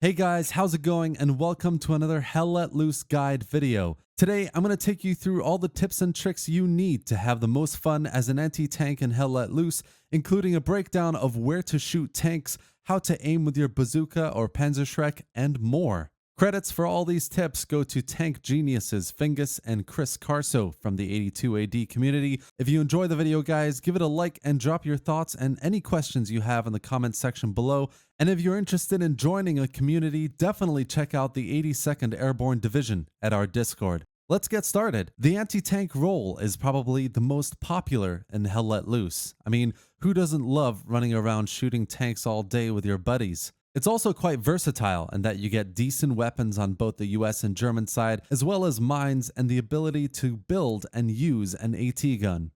Hey guys, how's it going? And welcome to another Hell Let Loose guide video. Today, I'm going to take you through all the tips and tricks you need to have the most fun as an anti-tank in Hell Let Loose, including a breakdown of where to shoot tanks, how to aim with your bazooka or Panzerschrek, and more. Credits for all these tips go to tank geniuses Fingus and Kris Karso from the 82 AD community. If you enjoy the video, guys, give it a like and drop your thoughts and any questions you have in the comments section below. And if you're interested in joining a community, definitely check out the 82nd Airborne Division at our Discord. Let's get started. The anti-tank role is probably the most popular in Hell Let Loose. I mean, who doesn't love running around shooting tanks all day with your buddies? It's also quite versatile in that you get decent weapons on both the US and German side, as well as mines and the ability to build and use an AT gun.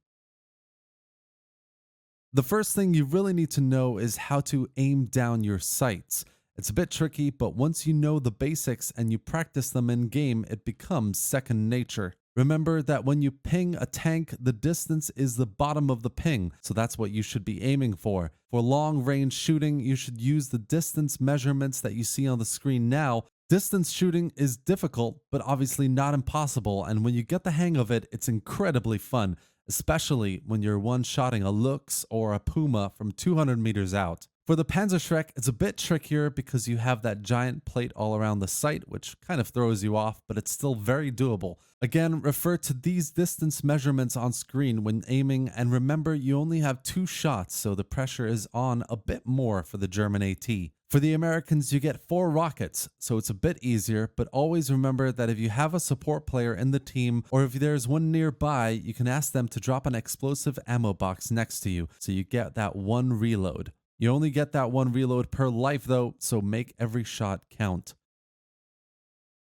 The first thing you really need to know is how to aim down your sights. It's a bit tricky, but once you know the basics and you practice them in game, it becomes second nature. Remember that when you ping a tank, the distance is the bottom of the ping, so that's what you should be aiming for. For long range shooting, you should use the distance measurements that you see on the screen now. Distance shooting is difficult, but obviously not impossible, and when you get the hang of it, it's incredibly fun, especially when you're one-shotting a Lux or a Puma from 200 meters out. For the Panzerschrek, it's a bit trickier because you have that giant plate all around the sight, which kind of throws you off, but it's still very doable. Again, refer to these distance measurements on screen when aiming, and remember you only have 2 shots, so the pressure is on a bit more for the German AT. For the Americans, you get 4 rockets, so it's a bit easier, but always remember that if you have a support player in the team, or if there's one nearby, you can ask them to drop an explosive ammo box next to you, so you get that one reload. You only get that one reload per life though, so make every shot count.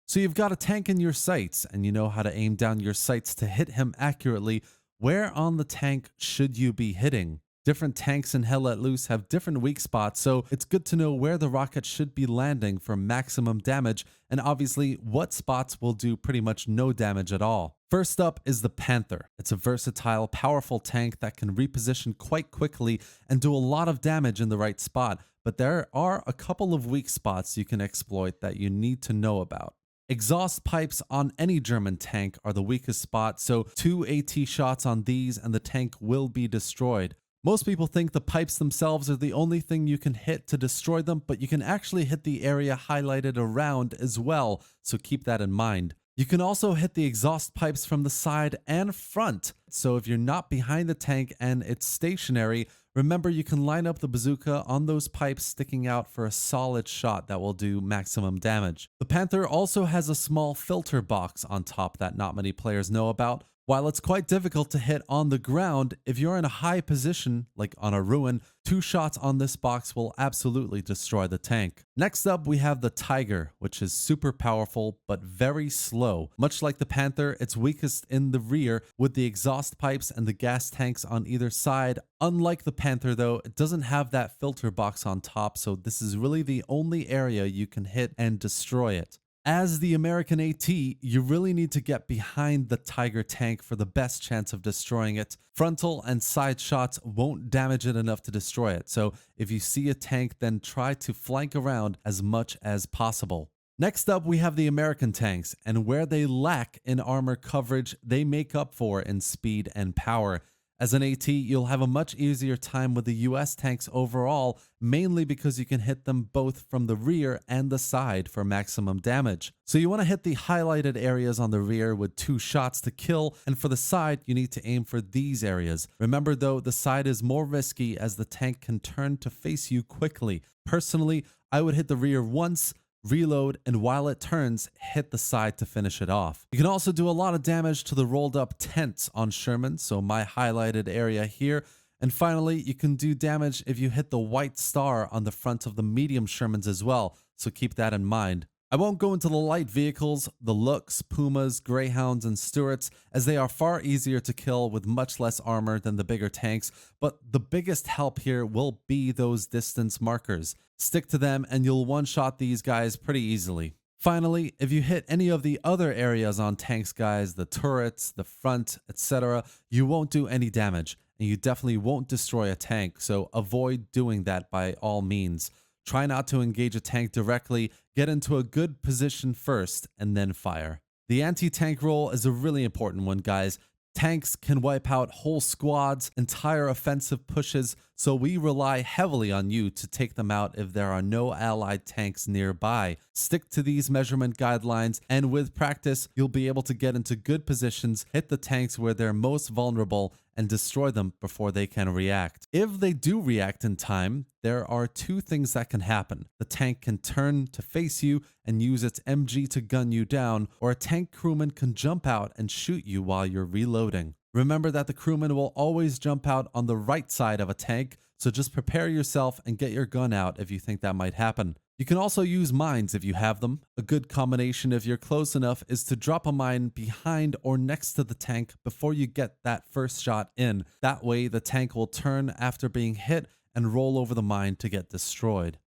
So you've got a tank in your sights, and you know how to aim down your sights to hit him accurately. Where on the tank should you be hitting? Different tanks in Hell Let Loose have different weak spots, so it's good to know where the rocket should be landing for maximum damage, and obviously what spots will do pretty much no damage at all. First up is the Panther. It's a versatile, powerful tank that can reposition quite quickly and do a lot of damage in the right spot, but there are a couple of weak spots you can exploit that you need to know about. Exhaust pipes on any German tank are the weakest spot, so 2 AT shots on these and the tank will be destroyed. Most people think the pipes themselves are the only thing you can hit to destroy them, but you can actually hit the area highlighted around as well, so keep that in mind. You can also hit the exhaust pipes from the side and front, so if you're not behind the tank and it's stationary, remember you can line up the bazooka on those pipes sticking out for a solid shot that will do maximum damage. The Panther also has a small filter box on top that not many players know about. While it's quite difficult to hit on the ground, if you're in a high position, like on a ruin, 2 shots on this box will absolutely destroy the tank. Next up, we have the Tiger, which is super powerful, but very slow. Much like the Panther, it's weakest in the rear, with the exhaust pipes and the gas tanks on either side. Unlike the Panther though, it doesn't have that filter box on top, so this is really the only area you can hit and destroy it. As the American AT, you really need to get behind the Tiger tank for the best chance of destroying it. Frontal and side shots won't damage it enough to destroy it, so if you see a tank, then try to flank around as much as possible. Next up, we have the American tanks, and where they lack in armor coverage, they make up for in speed and power. As an AT, you'll have a much easier time with the US tanks overall, mainly because you can hit them both from the rear and the side for maximum damage. So you want to hit the highlighted areas on the rear with 2 shots to kill, and for the side, you need to aim for these areas. Remember though, the side is more risky as the tank can turn to face you quickly. Personally, I would hit the rear once, reload, and while it turns, hit the side to finish it off. You can also do a lot of damage to the rolled up tents on Sherman, so my highlighted area here. And finally, you can do damage if you hit the white star on the front of the medium Shermans as well, so keep that in mind. I won't go into the light vehicles, the Lux, Pumas, Greyhounds, and Stuarts, as they are far easier to kill with much less armor than the bigger tanks, but the biggest help here will be those distance markers. Stick to them and you'll one-shot these guys pretty easily. Finally, if you hit any of the other areas on tanks, guys, the turrets, the front, etc., you won't do any damage, and you definitely won't destroy a tank, so avoid doing that by all means. Try not to engage a tank directly, get into a good position first, and then fire. The anti-tank role is a really important one, guys. Tanks can wipe out whole squads, entire offensive pushes, so we rely heavily on you to take them out if there are no allied tanks nearby. Stick to these measurement guidelines, and with practice, you'll be able to get into good positions, hit the tanks where they're most vulnerable, and destroy them before they can react. If they do react in time, there are two things that can happen. The tank can turn to face you and use its MG to gun you down, or a tank crewman can jump out and shoot you while you're reloading. Remember that the crewman will always jump out on the right side of a tank, so just prepare yourself and get your gun out if you think that might happen. You can also use mines if you have them. A good combination if you're close enough is to drop a mine behind or next to the tank before you get that first shot in. That way the tank will turn after being hit and roll over the mine to get destroyed.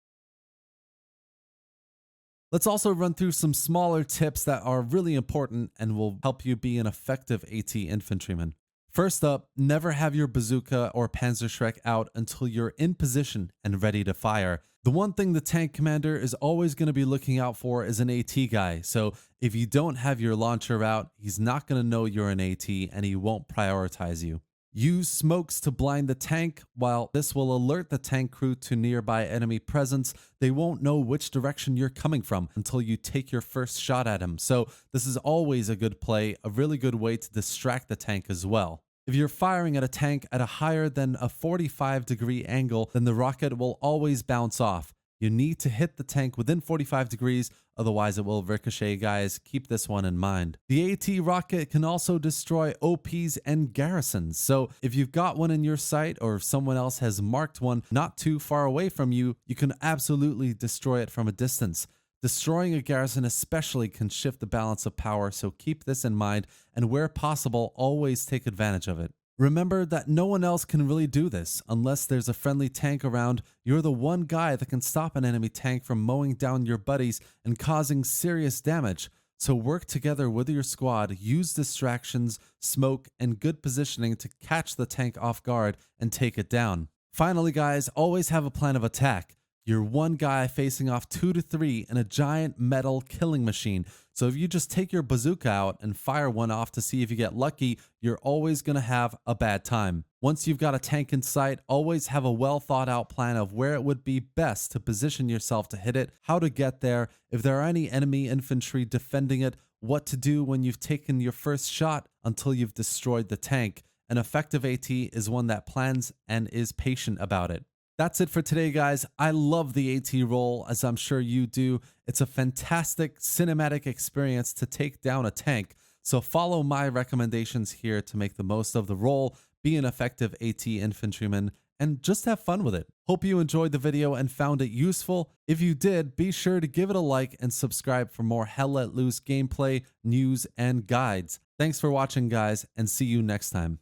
Let's also run through some smaller tips that are really important and will help you be an effective AT infantryman. First up, never have your bazooka or Panzerschrek out until you're in position and ready to fire. The one thing the tank commander is always going to be looking out for is an AT guy, so if you don't have your launcher out, he's not going to know you're an AT and he won't prioritize you. Use smokes to blind the tank. While this will alert the tank crew to nearby enemy presence, they won't know which direction you're coming from until you take your first shot at him. So this is always a good play, a really good way to distract the tank as well. If you're firing at a tank at a higher than a 45-degree angle, then the rocket will always bounce off. You need to hit the tank within 45 degrees, otherwise it will ricochet, guys. Keep this one in mind. The AT rocket can also destroy OPs and garrisons, so if you've got one in your sight or if someone else has marked one not too far away from you, you can absolutely destroy it from a distance. Destroying a garrison especially can shift the balance of power, so keep this in mind, and where possible, always take advantage of it. Remember that no one else can really do this. Unless there's a friendly tank around, you're the one guy that can stop an enemy tank from mowing down your buddies and causing serious damage. So work together with your squad, use distractions, smoke, and good positioning to catch the tank off guard and take it down. Finally, guys, always have a plan of attack. You're one guy facing off 2 to 3 in a giant metal killing machine. So if you just take your bazooka out and fire one off to see if you get lucky, you're always going to have a bad time. Once you've got a tank in sight, always have a well thought out plan of where it would be best to position yourself to hit it, how to get there, if there are any enemy infantry defending it, what to do when you've taken your first shot until you've destroyed the tank. An effective AT is one that plans and is patient about it. That's it for today, guys. I love the AT role, as I'm sure you do. It's a fantastic cinematic experience to take down a tank. So follow my recommendations here to make the most of the role, be an effective AT infantryman, and just have fun with it. Hope you enjoyed the video and found it useful. If you did, be sure to give it a like and subscribe for more Hell Let Loose gameplay, news, and guides. Thanks for watching, guys, and see you next time.